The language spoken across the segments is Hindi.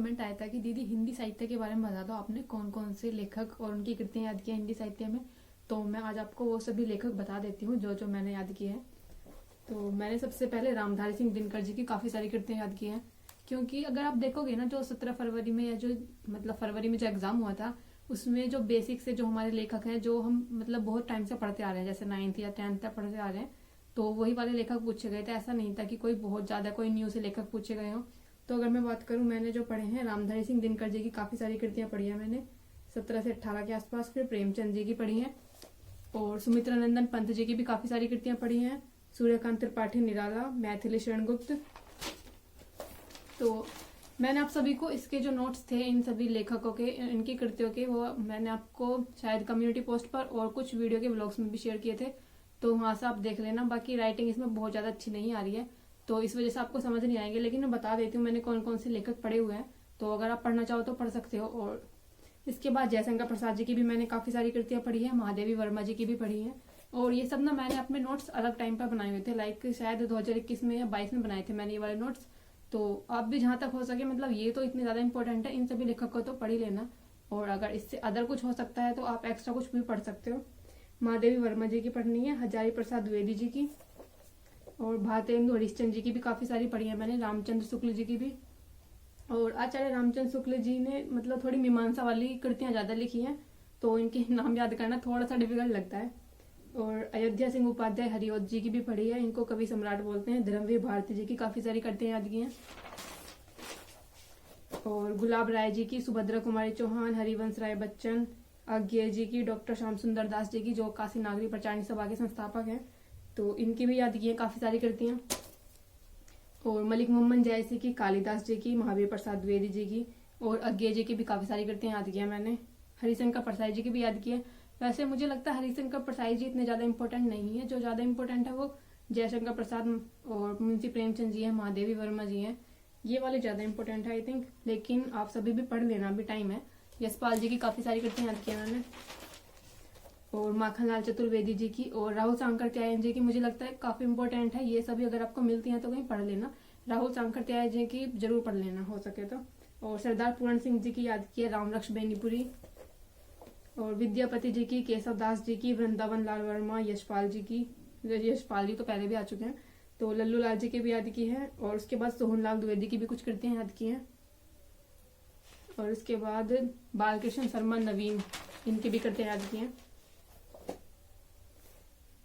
कमेंट आया था कि दीदी हिंदी साहित्य के बारे में बता दो, आपने कौन कौन से लेखक और उनकी कृतियां याद की हैं हिंदी साहित्य में। तो मैं आज आपको वो सभी लेखक बता देती हूँ जो जो मैंने याद किए हैं। तो मैंने सबसे पहले रामधारी सिंह दिनकर जी की काफ़ी सारी कृतियां याद की हैं, क्योंकि अगर आप देखोगे ना, जो 17 फरवरी में या जो मतलब फरवरी में जो एग्ज़ाम हुआ था, उसमें जो बेसिक से जो हमारे लेखक हैं, जो हम मतलब बहुत टाइम से पढ़ते आ रहे हैं, जैसे 9th या 10th तक पढ़ते आ रहे हैं, तो वही वाले लेखक पूछे गए थे। ऐसा नहीं था कि कोई बहुत ज़्यादा कोई न्यू से लेखक पूछे गए हों। तो अगर मैं बात करूं, मैंने जो पढ़े हैं, रामधारी सिंह दिनकर जी की काफ़ी सारी कृतियां पढ़ी हैं मैंने, 17 से 18 के आसपास। फिर प्रेमचंद जी की पढ़ी हैं, और सुमित्रा नंदन पंत जी की भी काफ़ी सारी कृतियां पढ़ी हैं, सूर्यकांत त्रिपाठी निराला, मैथिली शरण गुप्त। तो मैंने आप सभी को इसके जो नोट्स थे इन सभी लेखकों के, इनकी कृतियों के, वो मैंने आपको शायद कम्युनिटी पोस्ट पर और कुछ वीडियो के व्लॉग्स में भी शेयर किए थे, तो वहाँ से आप देख लेना। बाकी राइटिंग इसमें बहुत ज़्यादा अच्छी नहीं आ रही है, तो इस वजह से आपको समझ नहीं आएंगे, लेकिन मैं बता देती हूँ मैंने कौन कौन से लेखक पढ़े हुए हैं, तो अगर आप पढ़ना चाहो तो पढ़ सकते हो। और इसके बाद जयशंकर प्रसाद जी की भी मैंने काफ़ी सारी कृतियां पढ़ी है, महादेवी वर्मा जी की भी पढ़ी है। और ये सब ना मैंने अपने नोट्स अलग टाइम पर बनाए हुए थे, लाइक शायद 2021 में या 22 में बनाए थे मैंने ये वाले नोट्स। तो आप भी जहाँ तक हो सके, मतलब ये तो इतने ज़्यादा इंपॉर्टेंट है, इन सभी लेखक को तो पढ़ ही लेना, और अगर इससे अदर कुछ हो सकता है तो आप एक्स्ट्रा कुछ भी पढ़ सकते हो। महादेवी वर्मा जी की पढ़नी है, हजारी प्रसाद द्विवेदी जी की, और भारतेंदु हरिश्चंद्र जी की भी काफ़ी सारी पढ़ी है मैंने, रामचंद्र शुक्ल जी की भी। और आचार्य रामचंद्र शुक्ल जी ने मतलब थोड़ी मीमांसा वाली कृतियां ज़्यादा लिखी हैं, तो इनके नाम याद करना थोड़ा सा डिफिकल्ट लगता है। और अयोध्या सिंह उपाध्याय हरिओत जी की भी पढ़ी है, इनको कवि सम्राट बोलते हैं। धर्मवीर भारती जी की काफ़ी सारी कृतियां याद की हैं, और गुलाब राय जी की, सुभद्रा कुमारी चौहान, हरिवंश राय बच्चन, अज्ञे जी की, डॉक्टर श्याम सुंदर दास जी की, जो काशी नागरी प्रचारणी सभा के संस्थापक हैं, तो इनकी भी याद की हैं काफ़ी सारी कृतियां। और मलिक मोहम्मद जैसी की, कालिदास जी की, महावीर प्रसाद द्विवेदी जी की, और अज्ञे जी की भी काफ़ी सारी कृतियां याद किया मैंने। हरिशंकर प्रसाद जी की भी याद की है। वैसे मुझे लगता है हरिशंकर प्रसाद जी इतने ज़्यादा इंपॉर्टेंट नहीं है, जो ज़्यादा इंपॉर्टेंट है वो जयशंकर प्रसाद और मुंशी प्रेमचंद जी हैं, महादेवी वर्मा जी हैं, ये वाले ज़्यादा इंपॉर्टेंट है आई थिंक। लेकिन आप सभी भी पढ़ लेना, अभी टाइम है। यशपाल जी की काफ़ी सारी कृतियां याद की मैंने, और माखनलाल चतुर्वेदी जी की, और राहुल सांकर त्यायन जी की मुझे लगता है काफ़ी इंपॉर्टेंट है। ये सभी अगर आपको मिलती हैं तो कहीं पढ़ लेना। राहुल सांकर त्यायन जी की जरूर पढ़ लेना हो सके तो। और सरदार पूर्ण सिंह जी की याद की है, रामरक्ष बेनीपुरी, और विद्यापति जी की, केशव दास जी की, वृंदावन लाल वर्मा, यशपाल जी की, यशपाल जी तो पहले भी आ चुके हैं, तो लल्लू लाल जी की भी याद की है। और उसके बाद सोहनलाल द्विवेदी की भी कुछ कृतियां याद की हैं। और उसके बाद बालकृष्ण शर्मा नवीन, इनकी भी कृतियां याद की हैं।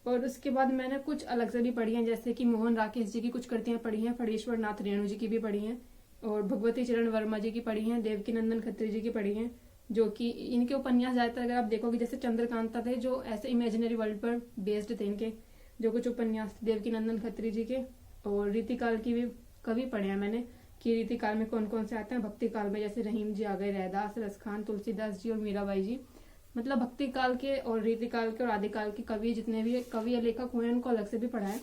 और उसके बाद मैंने कुछ अलग से भी पढ़ी हैं, जैसे कि मोहन राकेश जी की कुछ कृतियां पढ़ी हैं, फणीश्वर नाथ रेणु जी की भी पढ़ी हैं, और भगवती चरण वर्मा जी की पढ़ी हैं, देवकी नंदन खत्री जी की पढ़ी हैं, जो कि इनके उपन्यास ज़्यादातर अगर आप देखोगे, जैसे चंद्रकांता थे जो ऐसे इमेजिनरी वर्ल्ड पर बेस्ड थे इनके जो कुछ उपन्यास थे देवकी नंदन खत्री जी के। और रीतिकाल की भी कवि पढ़े हैं मैंने, कि रीतिकाल में कौन कौन से आते हैं। भक्ति काल में जैसे रहीम जी आ गए, रैदास, रसखान, तुलसीदास जी और मीराबाई जी। मतलब भक्ति काल के और रीतिकाल के और आदिकाल के कवि, जितने भी कवि या लेखक हुए हैं, उनको अलग से भी पढ़ा है।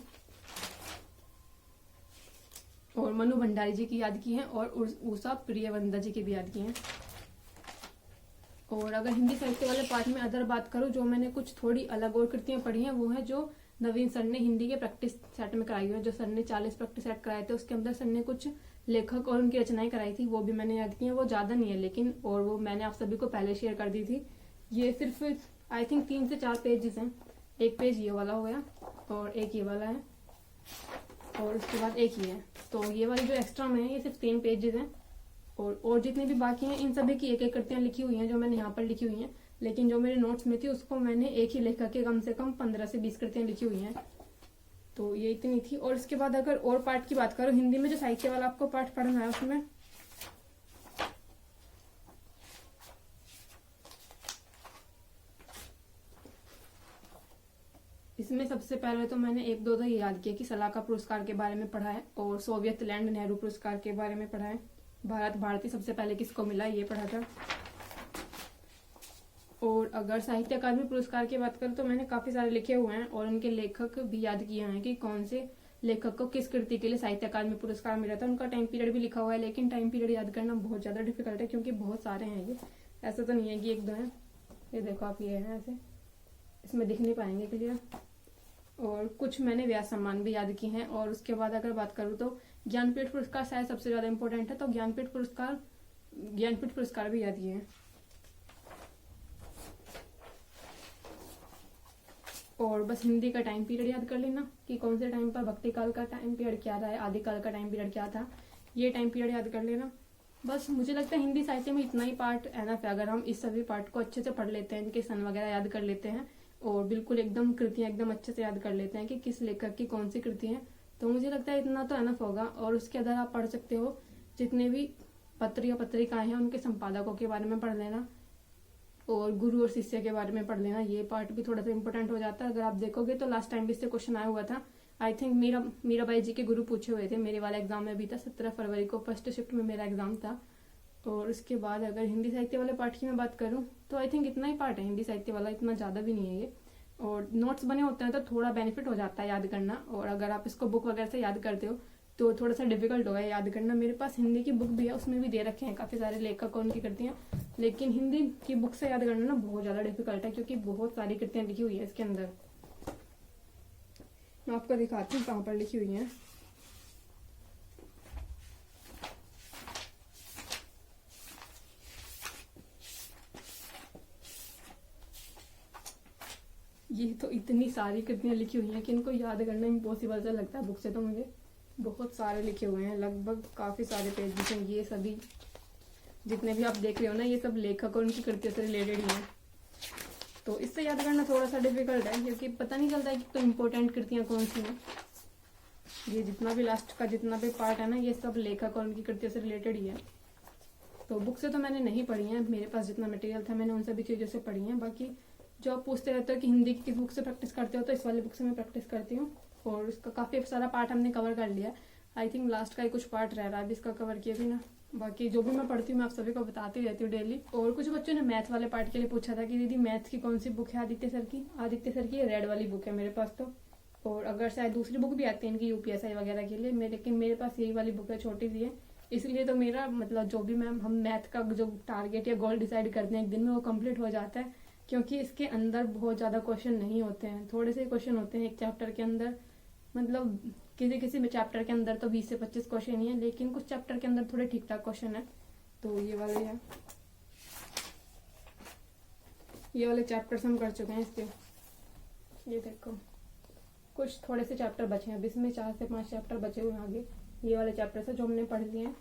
और मनु भंडारी जी की याद की है, और उषा प्रियवंदा जी की भी याद की है। और अगर हिंदी साहित्य वाले पार्ट में अदर बात करूँ, जो मैंने कुछ थोड़ी अलग और कृतियां पढ़ी हैं, वो है जो नवीन सर ने हिंदी के प्रैक्टिस सेट में कराई हुई है। जो सर ने 40 प्रैक्टिस सेट कराए थे, उसके अंदर सर ने कुछ लेखक और उनकी रचनाएं कराई थी, वो भी मैंने याद की है। वो ज़्यादा नहीं है लेकिन, और वो मैंने आप सभी को पहले शेयर कर दी थी। ये सिर्फ आई थिंक 3 से 4 पेजेस हैं। एक पेज ये वाला हो गया, और एक ये वाला है, और उसके बाद एक ही है। तो ये वाली जो एक्स्ट्रा में है, ये सिर्फ 3 पेजेस हैं। और जितने भी बाकी हैं, इन सभी की एक एक कृतियां लिखी हुई हैं, जो मैंने यहाँ पर लिखी हुई हैं। लेकिन जो मेरे नोट्स में थी, उसको मैंने एक ही लेखक के कम से कम 15 से 20 कृतियां लिखी हुई हैं। तो ये इतनी थी। और उसके बाद अगर और पार्ट की बात करो, हिंदी में जो साहित्य वाला आपको पार्ट पढ़ना है, उसमें इसमें सबसे पहले तो मैंने एक दो ये याद किया कि सलाका पुरस्कार के बारे में पढ़ा है, और सोवियत लैंड नेहरू पुरस्कार के बारे में पढ़ा है। भारत भारती सबसे पहले किसको मिला, ये पढ़ा था। और अगर साहित्य अकादमी पुरस्कार की बात करूँ, तो मैंने काफ़ी सारे लिखे हुए हैं, और उनके लेखक भी याद किए हैं कि कौन से लेखक को किस कृति के लिए साहित्य अकादमी पुरस्कार मिला था। उनका टाइम पीरियड भी लिखा हुआ है, लेकिन टाइम पीरियड याद करना बहुत ज़्यादा डिफिकल्ट है, क्योंकि बहुत सारे हैं ये। ऐसा तो नहीं है कि एक दो हैं। ये देखो आप, ये हैं ऐसे, इसमें दिख नहीं पाएंगे क्लियर। और कुछ मैंने व्यास सम्मान भी याद किए हैं। और उसके बाद अगर बात करूँ तो ज्ञानपीठ पुरस्कार शायद सबसे ज़्यादा इंपॉर्टेंट है। तो ज्ञानपीठ पुरस्कार ज्ञानपीठ पुरस्कार भी याद किए हैं। और बस हिंदी का टाइम पीरियड याद कर लेना कि कौन से टाइम पर भक्ति काल का टाइम पीरियड क्या था, आदिकाल का टाइम पीरियड क्या था, ये टाइम पीरियड याद कर लेना। बस मुझे लगता है हिंदी साहित्य में इतना ही पार्ट एनफ है। अगर हम इस सभी पार्ट को अच्छे से पढ़ लेते हैं, इनके सन वगैरह याद कर लेते हैं और बिल्कुल एकदम कृतियां एकदम अच्छे से याद कर लेते हैं कि किस लेखक की कौन सी कृति है, तो मुझे लगता है इतना तो एनफ होगा। और उसके अंदर आप पढ़ सकते हो जितने भी पत्र या पत्रिकाएं हैं उनके संपादकों के बारे में पढ़ लेना और गुरु और शिष्य के बारे में पढ़ लेना। ये पार्ट भी थोड़ा सा इंपॉर्टेंट हो जाता है। अगर आप देखोगे तो लास्ट टाइम भी इससे क्वेश्चन आया हुआ था। आई थिंक मीराबाई जी के गुरु पूछे हुए थे, मेरे वाला एग्जाम में भी था। 17 फरवरी को फर्स्ट शिफ्ट में मेरा एग्जाम था। और उसके बाद अगर हिंदी साहित्य वाले पार्ट की मैं बात करूं तो आई थिंक इतना ही पार्ट है हिंदी साहित्य वाला, इतना ज़्यादा भी नहीं है ये। और नोट्स बने होते हैं तो थोड़ा बेनिफिट हो जाता है याद करना। और अगर आप इसको बुक वगैरह से याद करते हो तो थोड़ा सा डिफिकल्ट होगा याद करना। मेरे पास हिंदी की बुक भी है, उसमें भी दे रखे हैं काफ़ी सारे लेखक उनकी कृतियाँ, लेकिन हिंदी की बुक से याद करना ना बहुत ज़्यादा डिफिकल्ट है क्योंकि बहुत सारी कृतियाँ लिखी हुई है इसके अंदर। मैं आपको दिखाती हूँ कहाँ पर लिखी हुई है। ये तो इतनी सारी कृतियाँ लिखी हुई हैं कि इनको याद करना इम्पॉसिबल सा लगता है बुक से। तो मुझे बहुत सारे लिखे हुए हैं, लगभग काफ़ी सारे पेज हैं। ये सभी जितने भी आप देख रहे हो ना, ये सब लेखक और उनकी कृतियों से रिलेटेड ही हैं। तो इससे याद करना थोड़ा सा डिफिकल्ट है क्योंकि पता नहीं चलता है कि तो इम्पोर्टेंट कृतियाँ कौन सी हैं। ये जितना भी लास्ट का जितना भी पार्ट है ना, ये सब लेखक और उनकी कृतियों से रिलेटेड ही है। तो बुक से तो मैंने नहीं पढ़ी है, मेरे पास जितना मटेरियल था मैंने उन सभी चीज़ों से पढ़ी है। बाकी जो आप पूछते रहते हो कि हिंदी की किस बुक से प्रैक्टिस करते हो, तो इस वाले बुक से मैं प्रैक्टिस करती हूँ। और उसका काफ़ी सारा पार्ट हमने कवर कर लिया। आई थिंक लास्ट का ही कुछ पार्ट रह रहा है, अभी इसका कवर किया भी ना। बाकी जो भी मैं पढ़ती हूँ मैं आप सभी को बताती रहती हूँ डेली। और कुछ बच्चों ने मैथ वाले पार्ट के लिए पूछा था कि दीदी मैथ की कौन सी बुक है आदित्य सर की। आदित्य सर की रेड वाली बुक है मेरे पास तो। और अगर शायद दूसरी बुक भी आती है इनकी यूपीएसआई वगैरह के लिए, लेकिन मेरे पास यही वाली बुक है, छोटी सी है। इसलिए तो मेरा मतलब जो भी हम मैथ का जो टारगेट या गोल डिसाइड करते हैं एक दिन में, वो कंप्लीट हो जाता है। क्योंकि इसके अंदर बहुत ज़्यादा क्वेश्चन नहीं होते हैं, थोड़े से क्वेश्चन होते हैं एक चैप्टर के अंदर। मतलब किसी में चैप्टर के अंदर तो 20 से 25 क्वेश्चन ही है, लेकिन कुछ चैप्टर के अंदर थोड़े ठीक ठाक क्वेश्चन है। तो ये वाले चैप्टर्स हम कर चुके हैं इसके। ये देखो कुछ थोड़े से चैप्टर बचे हैं, अब इसमें 4 से 5 चैप्टर बचे हुए हैं आगे। ये वाले चैप्टर से जो हमने पढ़ लिए हैं।